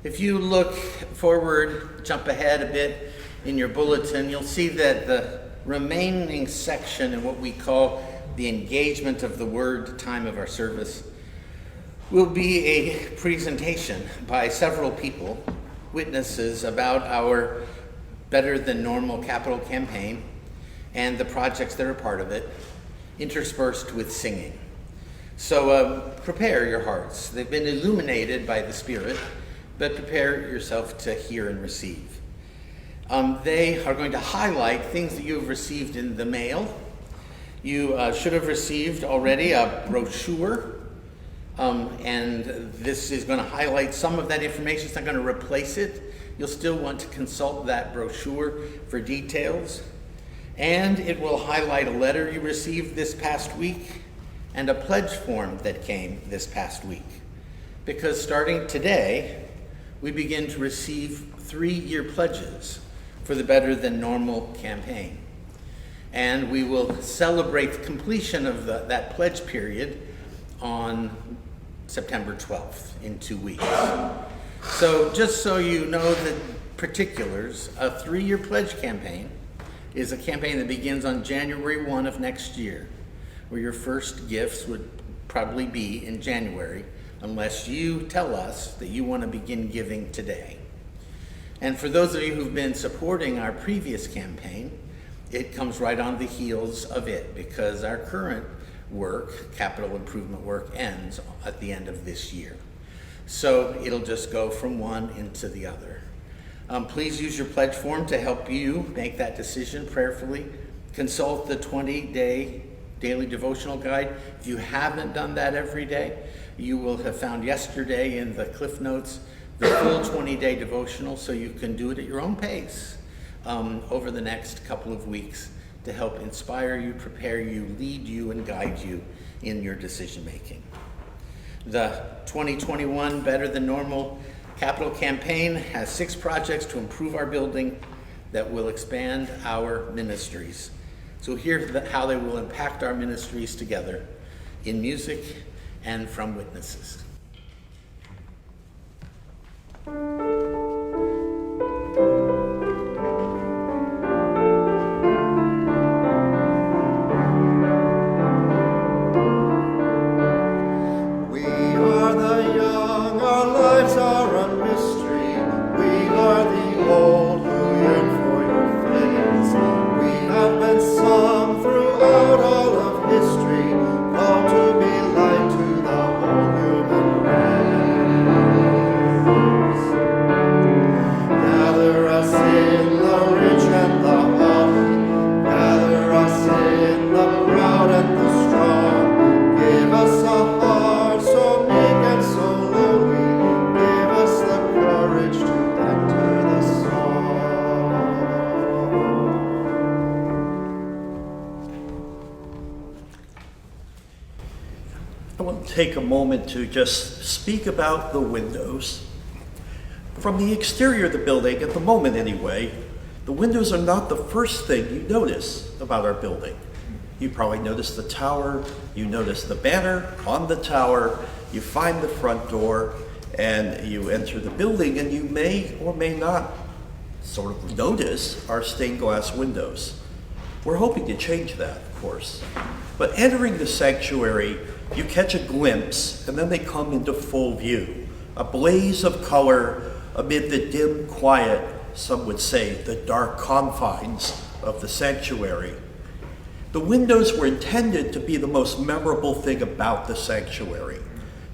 If you look forward, jump ahead a bit in your bulletin, you'll see that the remaining section in what we call the engagement of the word time of our service will be a presentation by several people, witnesses about our Better Than Normal capital campaign and the projects that are part of it, interspersed with singing. So prepare your hearts. They've been illuminated by the Spirit, but prepare yourself to hear and receive. They are going to highlight things that you have received in the mail. You should have received already a brochure, and this is going to highlight some of that information. It's not going to replace it. You'll still want to consult that brochure for details. And it will highlight a letter you received this past week and a pledge form that came this past week. Because starting today, we begin to receive 3-year pledges for the Better Than Normal campaign. And we will celebrate the completion of that pledge period on September 12th, in 2 weeks. So just so you know the particulars, a 3-year pledge campaign is a campaign that begins on January 1 of next year, where your first gifts would probably be in January, unless you tell us that you want to begin giving today. And for those of you who've been supporting our previous campaign, it comes right on the heels of it, because our current work, capital improvement work, ends at the end of this year. So it'll just go from one into the other. Please use your pledge form to help you make that decision prayerfully. Consult the 20-day daily devotional guide. If you haven't done that every day, you will have found yesterday in the Cliff Notes the full 20-day devotional, so you can do it at your own pace over the next couple of weeks to help inspire you, prepare you, lead you, and guide you in your decision making. The 2021 Better Than Normal capital campaign has 6 projects to improve our building that will expand our ministries. So here's how they will impact our ministries together in music and from witnesses. Take a moment to just speak about the windows. From the exterior of the building, at the moment anyway, the windows are not the first thing you notice about our building. You probably notice the tower, you notice the banner on the tower, you find the front door, and you enter the building, and you may or may not sort of notice our stained glass windows. We're hoping to change that, of course. But entering the sanctuary, you catch a glimpse, and then they come into full view. A blaze of color amid the dim quiet, some would say the dark confines of the sanctuary. The windows were intended to be the most memorable thing about the sanctuary.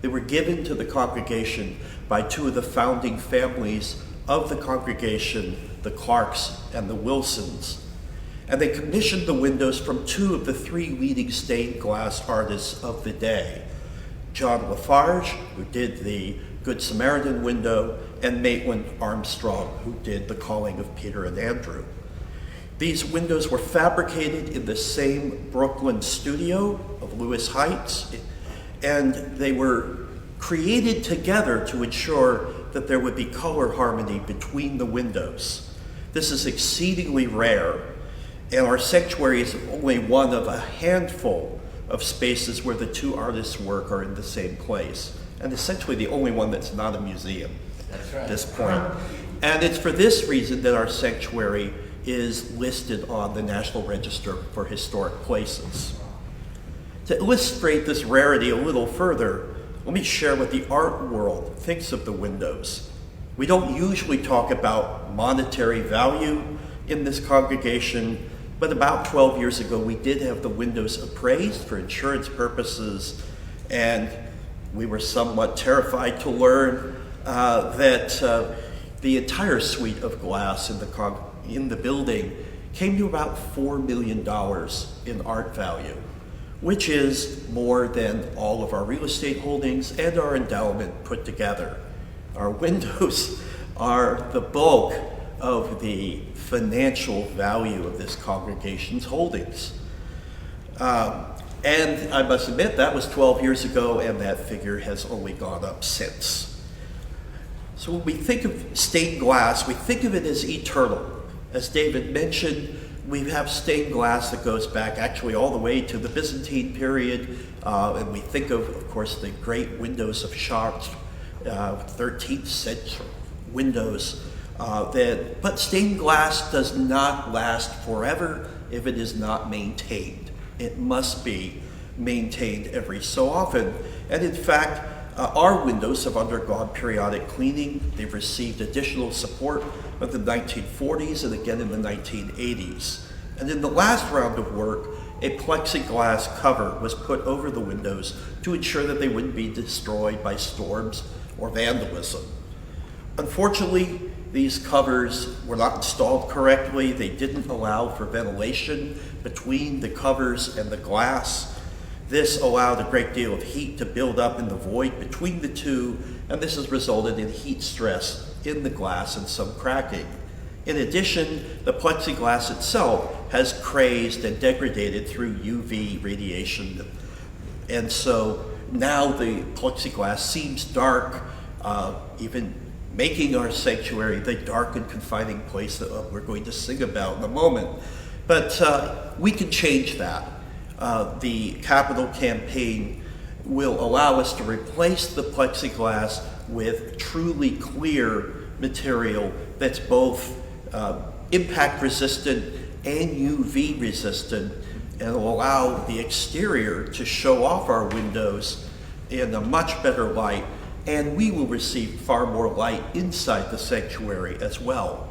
They were given to the congregation by 2 of the founding families of the congregation, the Clarks and the Wilsons. And they commissioned the windows from 2 of the 3 leading stained glass artists of the day, John Lafarge, who did the Good Samaritan window, and Maitland Armstrong, who did The Calling of Peter and Andrew. These windows were fabricated in the same Brooklyn studio of Lewis Heights, and they were created together to ensure that there would be color harmony between the windows. This is exceedingly rare. And our sanctuary is only one of a handful of spaces where the 2 artists' work are in the same place, and essentially the only one that's not a museum. That's right. This point. And it's for this reason that our sanctuary is listed on the National Register for Historic Places. To illustrate this rarity a little further, let me share what the art world thinks of the windows. We don't usually talk about monetary value in this congregation, but about 12 years ago we did have the windows appraised for insurance purposes, and we were somewhat terrified to learn that the entire suite of glass in the building came to about $4 million in art value, which is more than all of our real estate holdings and our endowment put together. Our windows are the bulk of the financial value of this congregation's holdings. And I must admit, that was 12 years ago, and that figure has only gone up since. So when we think of stained glass, we think of it as eternal. As David mentioned, we have stained glass that goes back actually all the way to the Byzantine period, and we think of course, the great windows of Chartres, 13th century windows. But stained glass does not last forever if it is not maintained. It must be maintained every so often. And in fact, our windows have undergone periodic cleaning. They've received additional support in the 1940s and again in the 1980s. And in the last round of work, a plexiglass cover was put over the windows to ensure that they wouldn't be destroyed by storms or vandalism. Unfortunately, these covers were not installed correctly. They didn't allow for ventilation between the covers and the glass. This allowed a great deal of heat to build up in the void between the two, and this has resulted in heat stress in the glass and some cracking. In addition, the plexiglass itself has crazed and degraded through UV radiation. And so now the plexiglass seems dark, even making our sanctuary the dark and confining place that we're going to sing about in a moment. But we can change that. The capital campaign will allow us to replace the plexiglass with truly clear material that's both impact resistant and UV resistant, and will allow the exterior to show off our windows in a much better light, and we will receive far more light inside the sanctuary as well.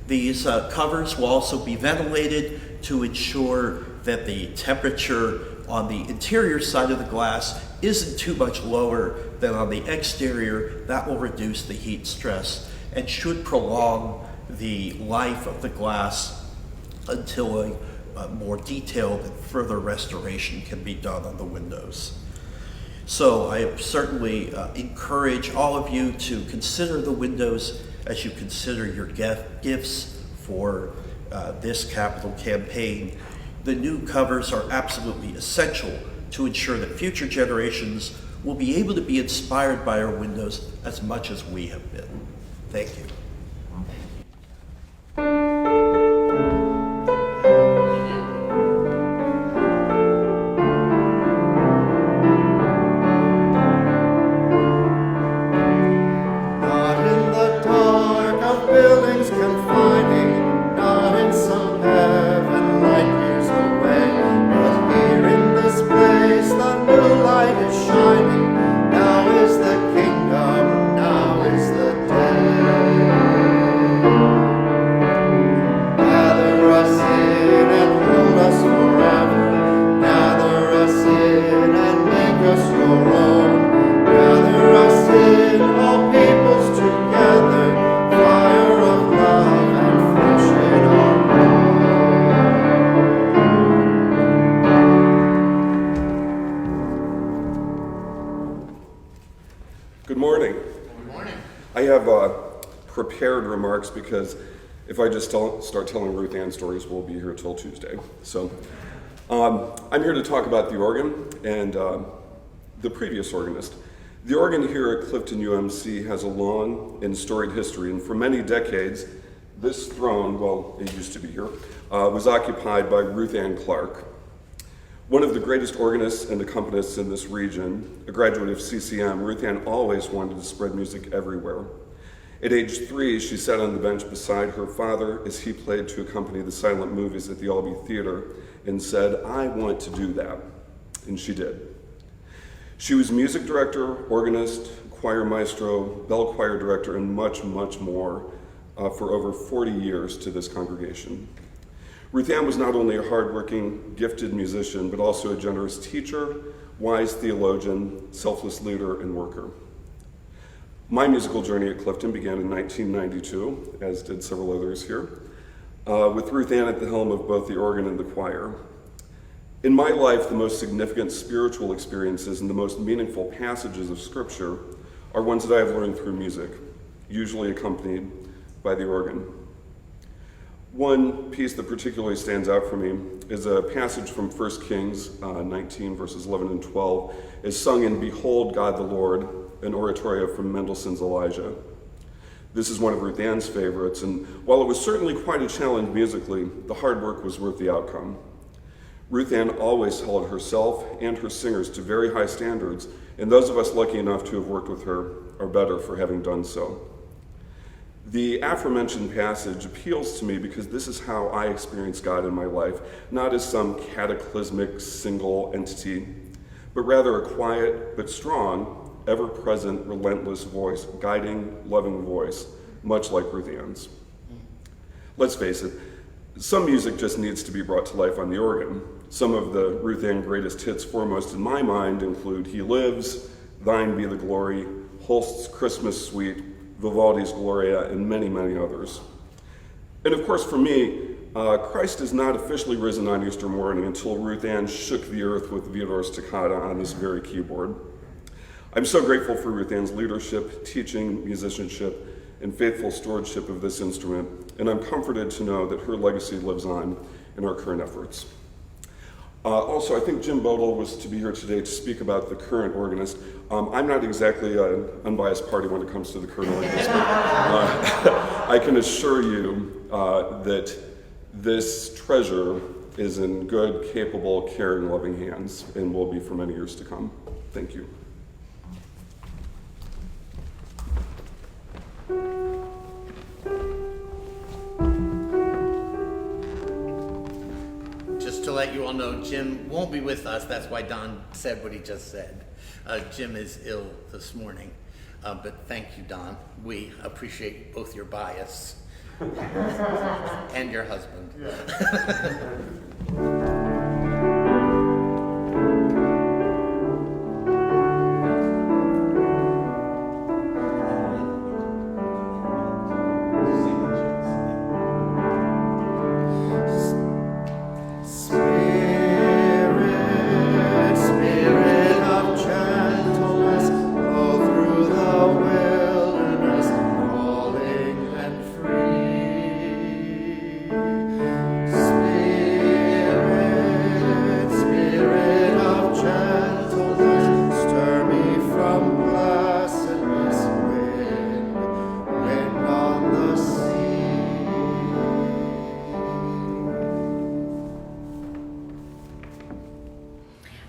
These covers will also be ventilated to ensure that the temperature on the interior side of the glass isn't too much lower than on the exterior. That will reduce the heat stress and should prolong the life of the glass until a more detailed and further restoration can be done on the windows. So I certainly encourage all of you to consider the windows as you consider your gifts for this capital campaign. The new covers are absolutely essential to ensure that future generations will be able to be inspired by our windows as much as we have been. Thank you. Prepared remarks, because if I just start telling Ruth Ann stories, we'll be here till Tuesday. So I'm here to talk about the organ and the previous organist. The organ here at Clifton UMC has a long and storied history, and for many decades, this throne, well, it used to be here, was occupied by Ruth Ann Clark. One of the greatest organists and accompanists in this region, a graduate of CCM, Ruth Ann always wanted to spread music everywhere. At age 3, she sat on the bench beside her father as he played to accompany the silent movies at the Albee Theater and said, "I want to do that." And she did. She was music director, organist, choir maestro, bell choir director, and much, much more for over 40 years to this congregation. Ruth Ann was not only a hardworking, gifted musician, but also a generous teacher, wise theologian, selfless leader, and worker. My musical journey at Clifton began in 1992, as did several others here, with Ruth Ann at the helm of both the organ and the choir. In my life, the most significant spiritual experiences and the most meaningful passages of Scripture are ones that I have learned through music, usually accompanied by the organ. One piece that particularly stands out for me is a passage from 1 Kings 19, verses 11 and 12, is sung in "Behold God the Lord," an oratorio from Mendelssohn's Elijah. This is one of Ruth Ann's favorites, and while it was certainly quite a challenge musically, the hard work was worth the outcome. Ruth Ann always held herself and her singers to very high standards, and those of us lucky enough to have worked with her are better for having done so. The aforementioned passage appeals to me because this is how I experience God in my life, not as some cataclysmic single entity, but rather a quiet but strong, ever-present, relentless voice, guiding, loving voice, much like Ruth Ann's. Let's face it, some music just needs to be brought to life on the organ. Some of the Ruth Ann greatest hits foremost in my mind include "He Lives," "Thine Be the Glory," Holst's "Christmas Suite," Vivaldi's "Gloria," and many, many others. And of course, for me, Christ is not officially risen on Easter morning until Ruth Ann shook the earth with Vidor's Toccata on this very keyboard. I'm so grateful for Ruth Ann's leadership, teaching, musicianship, and faithful stewardship of this instrument, and I'm comforted to know that her legacy lives on in our current efforts. Also, I think Jim Bodel was to be here today to speak about the current organist. I'm not exactly an unbiased party when it comes to the current organist, but I can assure you that this treasure is in good, capable, caring, loving hands, and will be for many years to come. Thank you. To let you all know, Jim won't be with us. That's why Don said what he just said. Jim is ill this morning, but thank you, Don. We appreciate both your bias and your husband.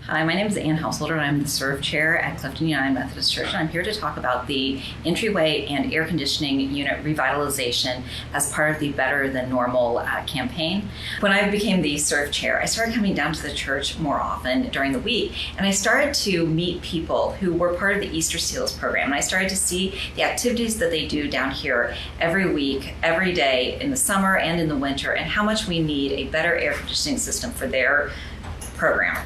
Hi, my name is Ann Householder, and I'm the Serve Chair at Clifton United Methodist Church, and I'm here to talk about the entryway and air conditioning unit revitalization as part of the Better Than Normal campaign. When I became the Serve Chair, I started coming down to the church more often during the week, and I started to meet people who were part of the Easter Seals program, and I started to see the activities that they do down here every week, every day, in the summer and in the winter, and how much we need a better air conditioning system for their program.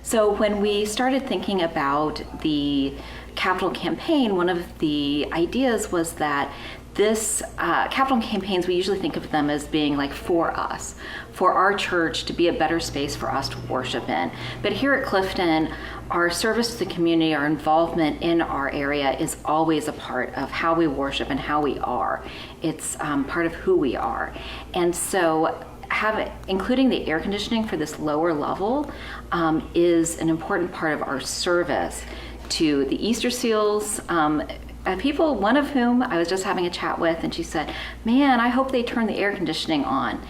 So when we started thinking about the capital campaign, one of the ideas was that this capital campaigns, we usually think of them as being like for us, for our church to be a better space for us to worship in. But here at Clifton, our service to the community, our involvement in our area is always a part of how we worship and how we are. It's part of who we are. And so including the air conditioning for this lower level is an important part of our service to the Easter Seals. People, one of whom I was just having a chat with, and she said, "Man, I hope they turn the air conditioning on."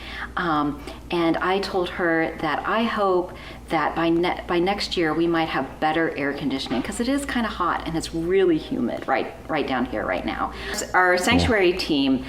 And I told her that I hope that by next year we might have better air conditioning, because it is kind of hot and it's really humid right down here right now. Our sanctuary team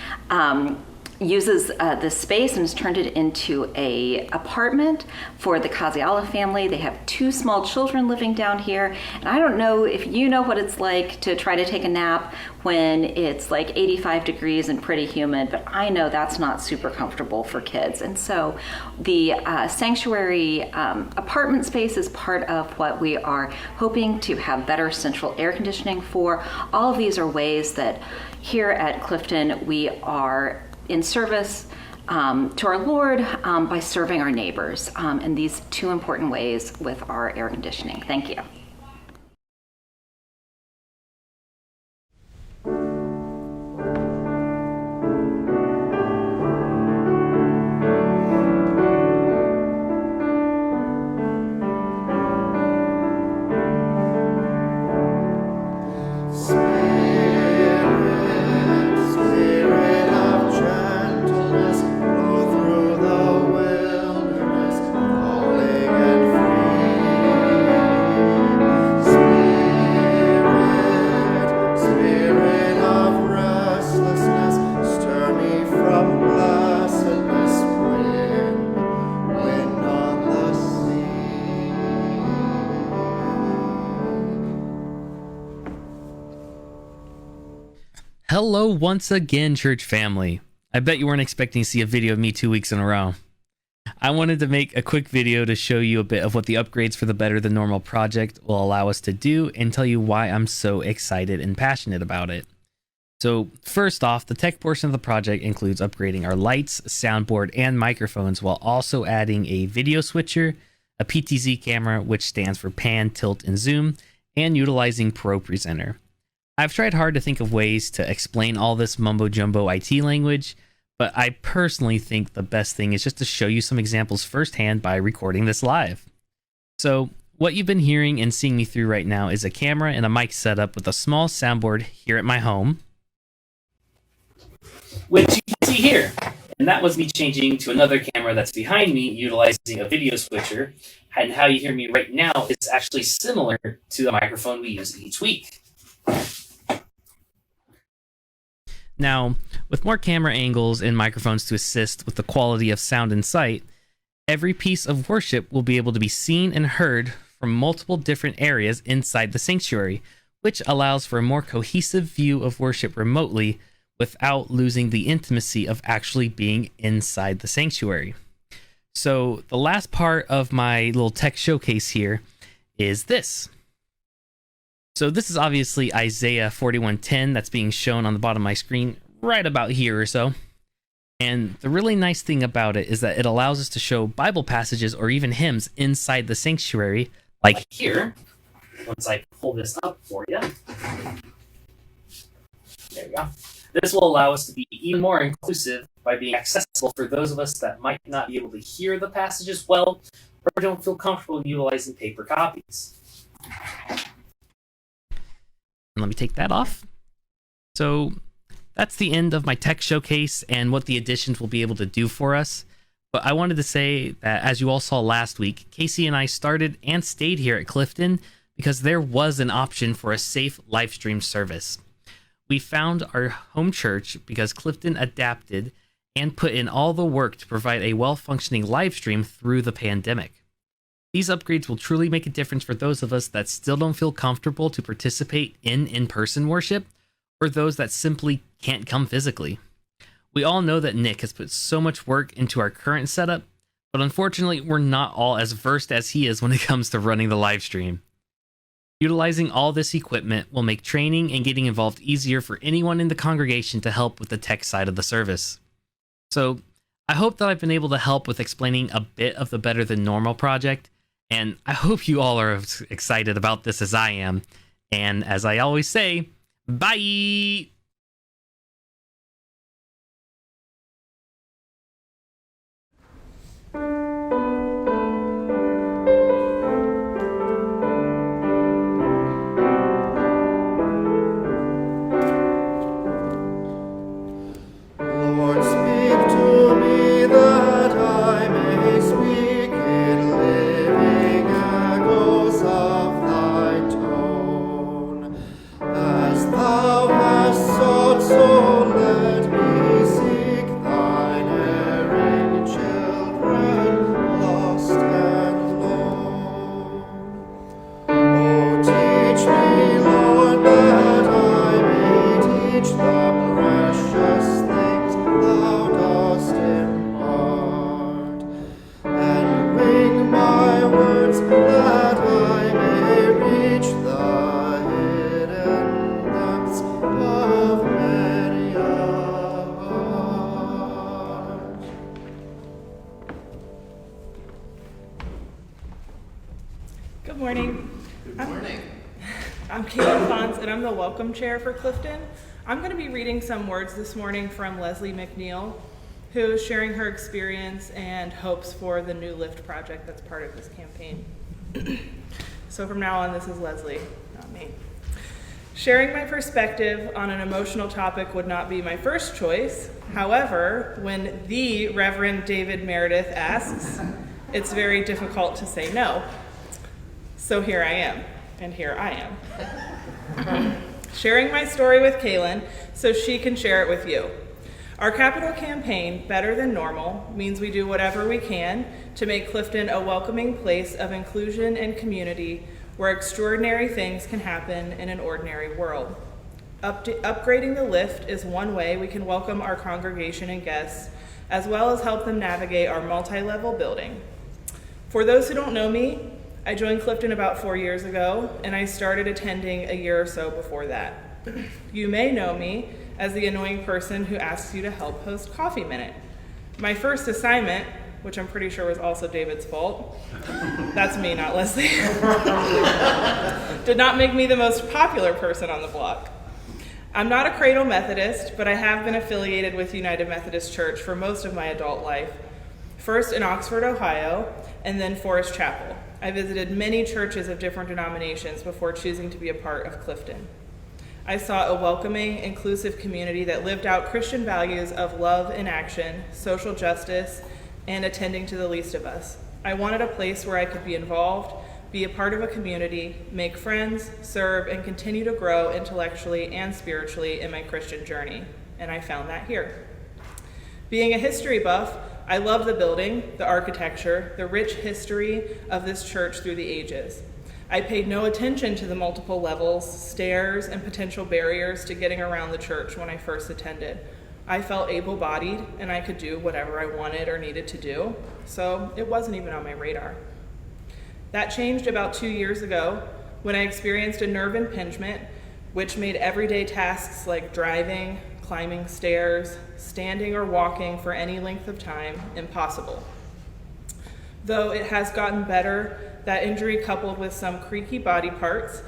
uses this space and has turned it into a apartment for the Kaziala family. They have 2 small children living down here, and I don't know if you know what it's like to try to take a nap when it's like 85 degrees and pretty humid, but I know that's not super comfortable for kids. And so the sanctuary apartment space is part of what we are hoping to have better central air conditioning for. All of these are ways that here at Clifton we are in service to our Lord by serving our neighbors in these 2 important ways with our air conditioning. Thank you. Hello once again, church family. I bet you weren't expecting to see a video of me 2 weeks in a row. I wanted to make a quick video to show you a bit of what the upgrades for the Better Than Normal project will allow us to do and tell you why I'm so excited and passionate about it. So first off, the tech portion of the project includes upgrading our lights, soundboard, and microphones while also adding a video switcher, a PTZ camera, which stands for pan, tilt, and zoom, and utilizing ProPresenter. I've tried hard to think of ways to explain all this mumbo-jumbo IT language, but I personally think the best thing is just to show you some examples firsthand by recording this live. So what you've been hearing and seeing me through right now is a camera and a mic setup with a small soundboard here at my home, which you can see here. And that was me changing to another camera that's behind me utilizing a video switcher. And how you hear me right now is actually similar to the microphone we use each week. Now, with more camera angles and microphones to assist with the quality of sound and sight, every piece of worship will be able to be seen and heard from multiple different areas inside the sanctuary, which allows for a more cohesive view of worship remotely without losing the intimacy of actually being inside the sanctuary. So the last part of my little tech showcase here is this. So this is obviously Isaiah 41:10 that's being shown on the bottom of my screen right about here or so. And the really nice thing about it is that it allows us to show Bible passages or even hymns inside the sanctuary, like here. Once I pull this up for you. There we go. This will allow us to be even more inclusive by being accessible for those of us that might not be able to hear the passages well or don't feel comfortable utilizing paper copies. Let me take that off. So that's the end of my tech showcase and what the additions will be able to do for us. But I wanted to say that, as you all saw last week, Casey and I started and stayed here at Clifton because there was an option for a safe live stream service. We found our home church because Clifton adapted and put in all the work to provide a well-functioning live stream through the pandemic. These upgrades will truly make a difference for those of us that still don't feel comfortable to participate in in-person worship, or those that simply can't come physically. We all know that Nick has put so much work into our current setup, but unfortunately we're not all as versed as he is when it comes to running the live stream. Utilizing all this equipment will make training and getting involved easier for anyone in the congregation to help with the tech side of the service. So I hope that I've been able to help with explaining a bit of the Better Than Normal project, and I hope you all are as excited about this as I am. And as I always say, bye! Lord, speak to me that I may speak in living welcome chair for Clifton. I'm going to be reading some words this morning from Leslie McNeil, who is sharing her experience and hopes for the new lift project that's part of this campaign. So from now on, this is Leslie, not me. Sharing my perspective on an emotional topic would not be my first choice. However, when the Reverend David Meredith asks, it's very difficult to say no. So here I am, and here I am. Sharing my story with Kaylin so she can share it with you. Our capital campaign, Better Than Normal, means we do whatever we can to make Clifton a welcoming place of inclusion and community where extraordinary things can happen in an ordinary world. Upgrading the lift is one way we can welcome our congregation and guests, as well as help them navigate our multi-level building. For those who don't know me, I joined Clifton about 4 years ago, and I started attending a year or so before that. You may know me as the annoying person who asks you to help host Coffee Minute. My first assignment, which I'm pretty sure was also David's fault, that's me, not Leslie, did not make me the most popular person on the block. I'm not a cradle Methodist, but I have been affiliated with United Methodist Church for most of my adult life, first in Oxford, Ohio, and then Forest Chapel. I visited many churches of different denominations before choosing to be a part of Clifton. I saw a welcoming, inclusive community that lived out Christian values of love in action, social justice, and attending to the least of us. I wanted a place where I could be involved, be a part of a community, make friends, serve, and continue to grow intellectually and spiritually in my Christian journey, and I found that here. Being a history buff, I love the building, the architecture, the rich history of this church through the ages. I paid no attention to the multiple levels, stairs, and potential barriers to getting around the church when I first attended. I felt able-bodied, and I could do whatever I wanted or needed to do, so it wasn't even on my radar. That changed about 2 years ago when I experienced a nerve impingement, which made everyday tasks like driving, climbing stairs, standing or walking for any length of time impossible. Though it has gotten better, that injury coupled with some creaky body parts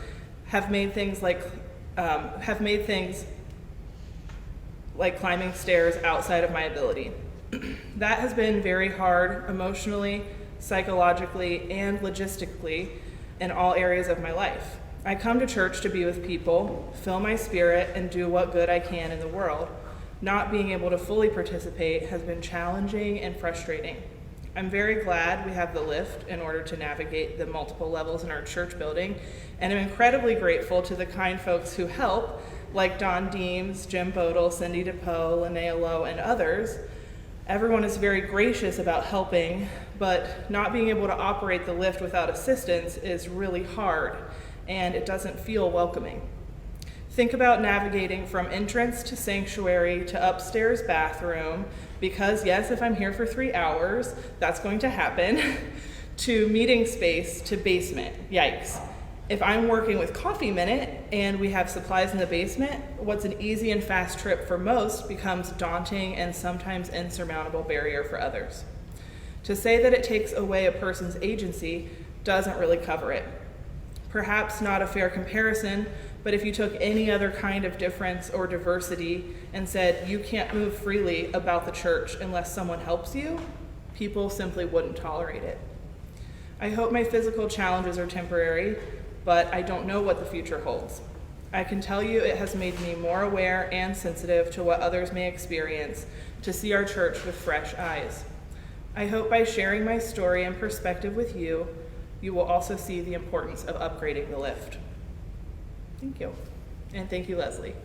have made things like climbing stairs outside of my ability. That has been very hard emotionally, psychologically, and logistically in all areas of my life. I come to church to be with people, fill my spirit, and do what good I can in the world. Not being able to fully participate has been challenging and frustrating. I'm very glad we have the lift in order to navigate the multiple levels in our church building, and I'm incredibly grateful to the kind folks who help, like Don Deems, Jim Bodle, Cindy DePoe, Linnea Lowe, and others. Everyone is very gracious about helping, but not being able to operate the lift without assistance is really hard, and it doesn't feel welcoming. Think about navigating from entrance to sanctuary to upstairs bathroom, because yes, if I'm here for 3 hours, that's going to happen, to meeting space to basement, yikes. If I'm working with Coffee Minute and we have supplies in the basement, what's an easy and fast trip for most becomes daunting and sometimes insurmountable barrier for others. To say that it takes away a person's agency doesn't really cover it. Perhaps not a fair comparison, but if you took any other kind of difference or diversity and said you can't move freely about the church unless someone helps you, people simply wouldn't tolerate it. I hope my physical challenges are temporary, but I don't know what the future holds. I can tell you it has made me more aware and sensitive to what others may experience, to see our church with fresh eyes. I hope by sharing my story and perspective with you, you will also see the importance of upgrading the lift. Thank you. And thank you, Leslie.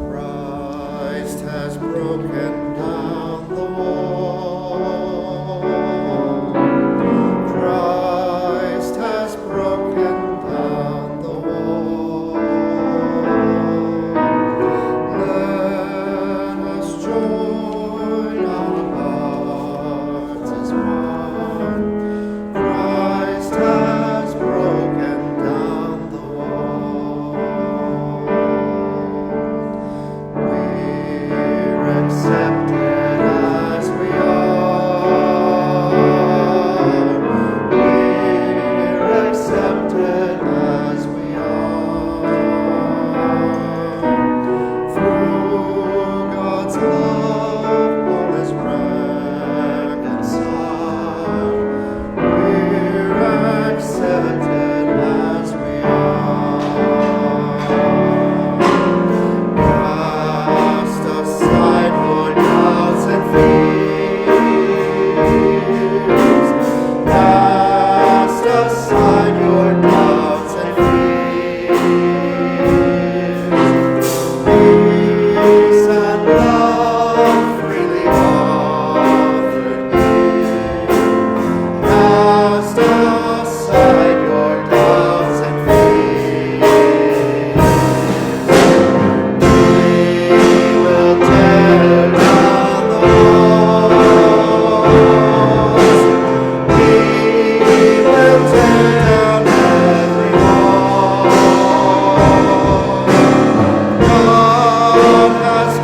Christ has broken down the wall. Christ has broken down the wall. Let us join our hearts as one. Christ has broken down the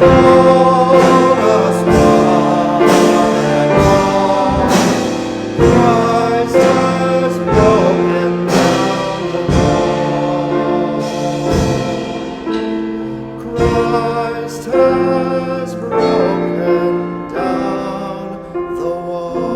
told us one and all, Christ has broken down the wall. Christ has broken down the wall.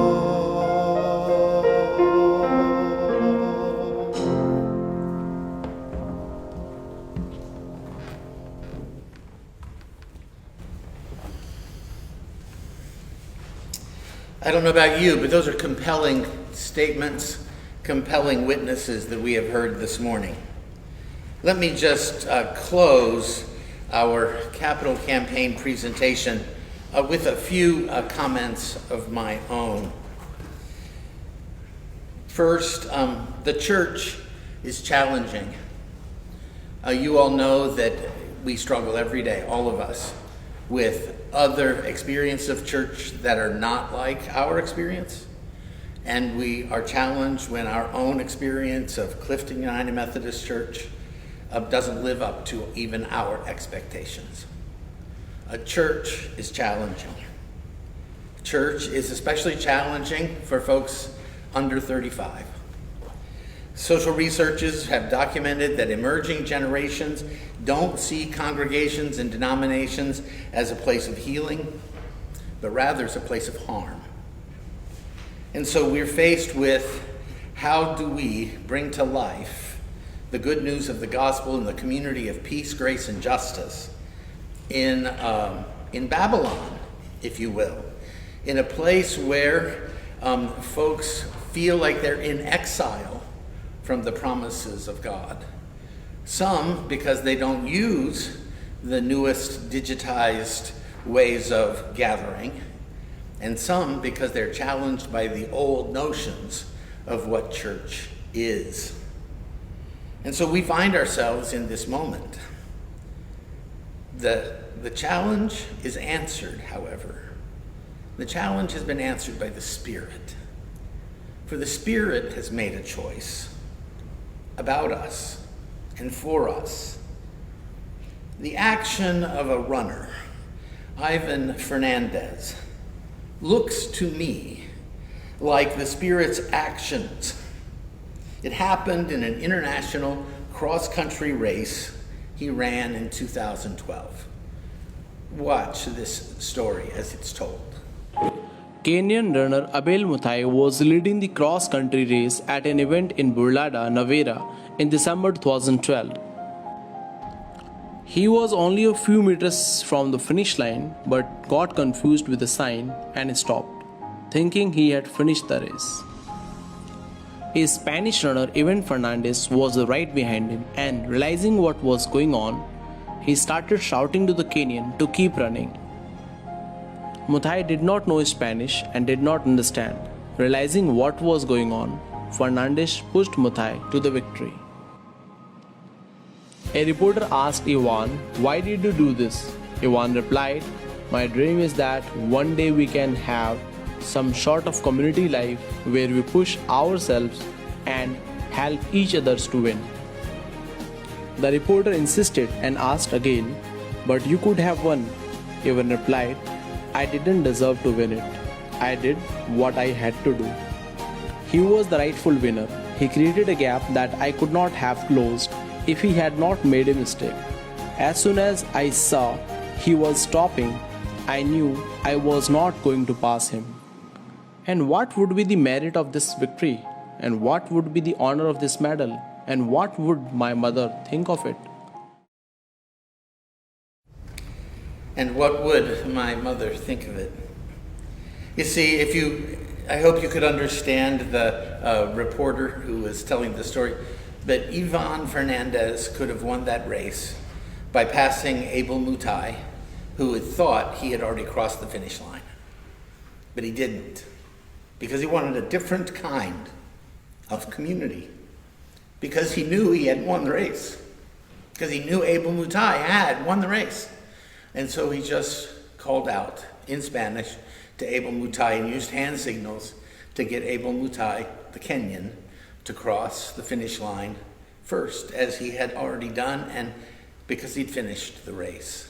I don't know about you, but those are compelling statements, compelling witnesses that we have heard this morning. Let me just close our capital campaign presentation with a few comments of my own. First, the church is challenging. You all know that we struggle every day, all of us, with other experiences of church that are not like our experience. And we are challenged when our own experience of Clifton United Methodist Church doesn't live up to even our expectations. A church is challenging. Church is especially challenging for folks under 35. Social researchers have documented that emerging generations don't see congregations and denominations as a place of healing, but rather as a place of harm. And so we're faced with, how do we bring to life the good news of the gospel in the community of peace, grace, and justice in Babylon, if you will, in a place where folks feel like they're in exile from the promises of God. Some because they don't use the newest digitized ways of gathering, and some because they're challenged by the old notions of what church is. And so we find ourselves in this moment. The challenge is answered, however. The challenge has been answered by the Spirit. For the Spirit has made a choice about us and for us. The action of a runner, Ivan Fernandez, looks to me like the Spirit's actions. It happened in an international cross-country race he ran in 2012. Watch this story as it's told. Kenyan runner Abel Muthai was leading the cross-country race at an event in Burlada, Navera in December 2012. He was only a few meters from the finish line but got confused with the sign and stopped, thinking he had finished the race. A Spanish runner, Ivan Fernandez, was right behind him, and realizing what was going on, he started shouting to the Kenyan to keep running. Muthai did not know Spanish and did not understand. Realizing what was going on, Fernandez pushed Muthai to the victory. A reporter asked Ivan, "Why did you do this?" Ivan replied, "My dream is that one day we can have some sort of community life where we push ourselves and help each others to win." The reporter insisted and asked again, "But you could have won." Ivan replied, "I didn't deserve to win it. I did what I had to do." He was the rightful winner. He created a gap that I could not have closed if he had not made a mistake. As soon as I saw he was stopping, I knew I was not going to pass him. And what would be the merit of this victory? And what would be the honor of this medal? And what would my mother think of it? And what would my mother think of it? You see, I hope you could understand the reporter who was telling the story, but Ivan Fernandez could have won that race by passing Abel Muthai, who had thought he had already crossed the finish line. But he didn't, because he wanted a different kind of community, because he knew he had won the race, because he knew Abel Muthai had won the race. And so he just called out in Spanish to Abel Muthai and used hand signals to get Abel Muthai, the Kenyan, to cross the finish line first, as he had already done, and because he'd finished the race.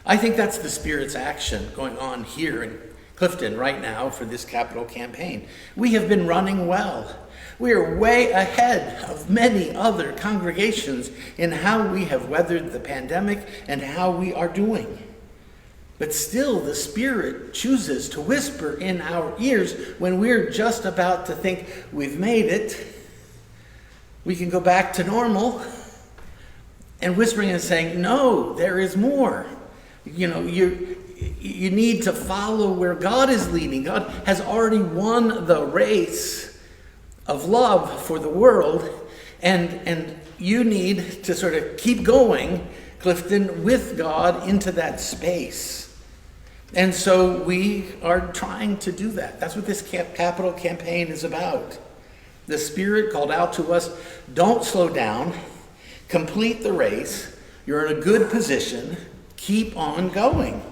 I think that's the Spirit's action going on here in Clifton right now for this capital campaign. We have been running well. We are way ahead of many other congregations in how we have weathered the pandemic and how we are doing. But still, the Spirit chooses to whisper in our ears when we're just about to think we've made it. We can go back to normal, and whispering and saying, no, there is more. You know, you need to follow where God is leading. God has already won the race of love for the world, and you need to sort of keep going, Clifton, with God into that space. And so we are trying to do that. That's what this capital campaign is about. The Spirit called out to us, don't slow down, complete the race, you're in a good position, keep on going.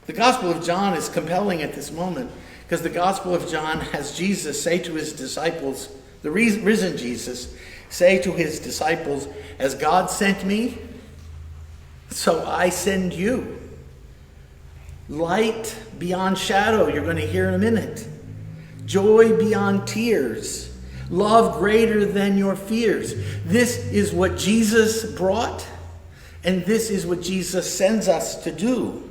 The Gospel of John is compelling at this moment because the Gospel of John has Jesus say to his disciples, the risen Jesus, say to his disciples, as God sent me, so I send you. Light beyond shadow, you're going to hear in a minute. Joy beyond tears. Love greater than your fears. This is what Jesus brought, and this is what Jesus sends us to do.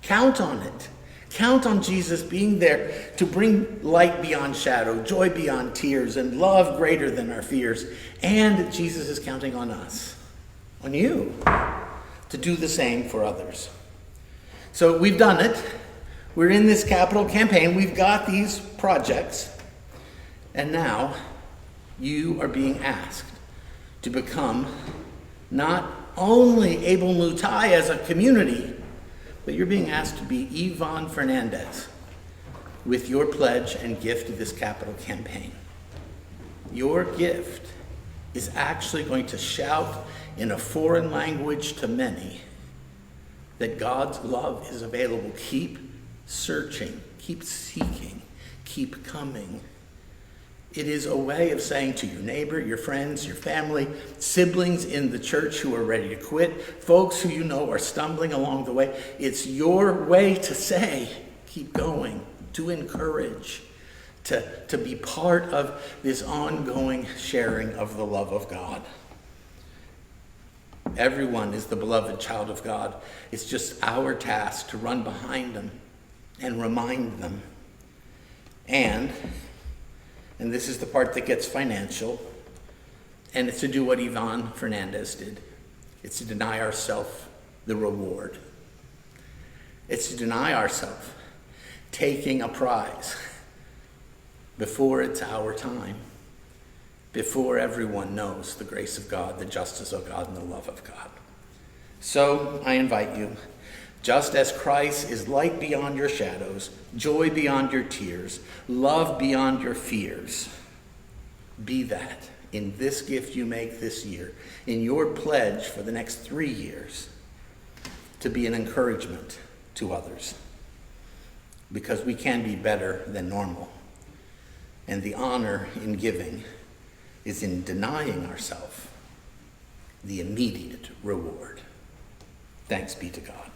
Count on it. Count on Jesus being there to bring light beyond shadow, joy beyond tears, and love greater than our fears. And Jesus is counting on us, on you, to do the same for others. So we've done it. We're in this capital campaign. We've got these projects. And now you are being asked to become not only Abel Mutai as a community, but you're being asked to be Yvonne Fernandez with your pledge and gift to this capital campaign. Your gift is actually going to shout in a foreign language to many that God's love is available. Keep searching, keep seeking, keep coming. It is a way of saying to your neighbor, your friends, your family, siblings in the church who are ready to quit, folks who you know are stumbling along the way, it's your way to say, keep going, to encourage, to be part of this ongoing sharing of the love of God. Everyone is the beloved child of God. It's just our task to run behind them and remind them. And this is the part that gets financial, and it's to do what Yvonne Fernandez did. It's to deny ourselves the reward. It's to deny ourselves taking a prize before it's our time, before everyone knows the grace of God, the justice of God, and the love of God. So I invite you, just as Christ is light beyond your shadows, joy beyond your tears, love beyond your fears, be that in this gift you make this year, in your pledge for the next 3 years, to be an encouragement to others. Because we can be better than normal. And the honor in giving is in denying ourselves the immediate reward. Thanks be to God.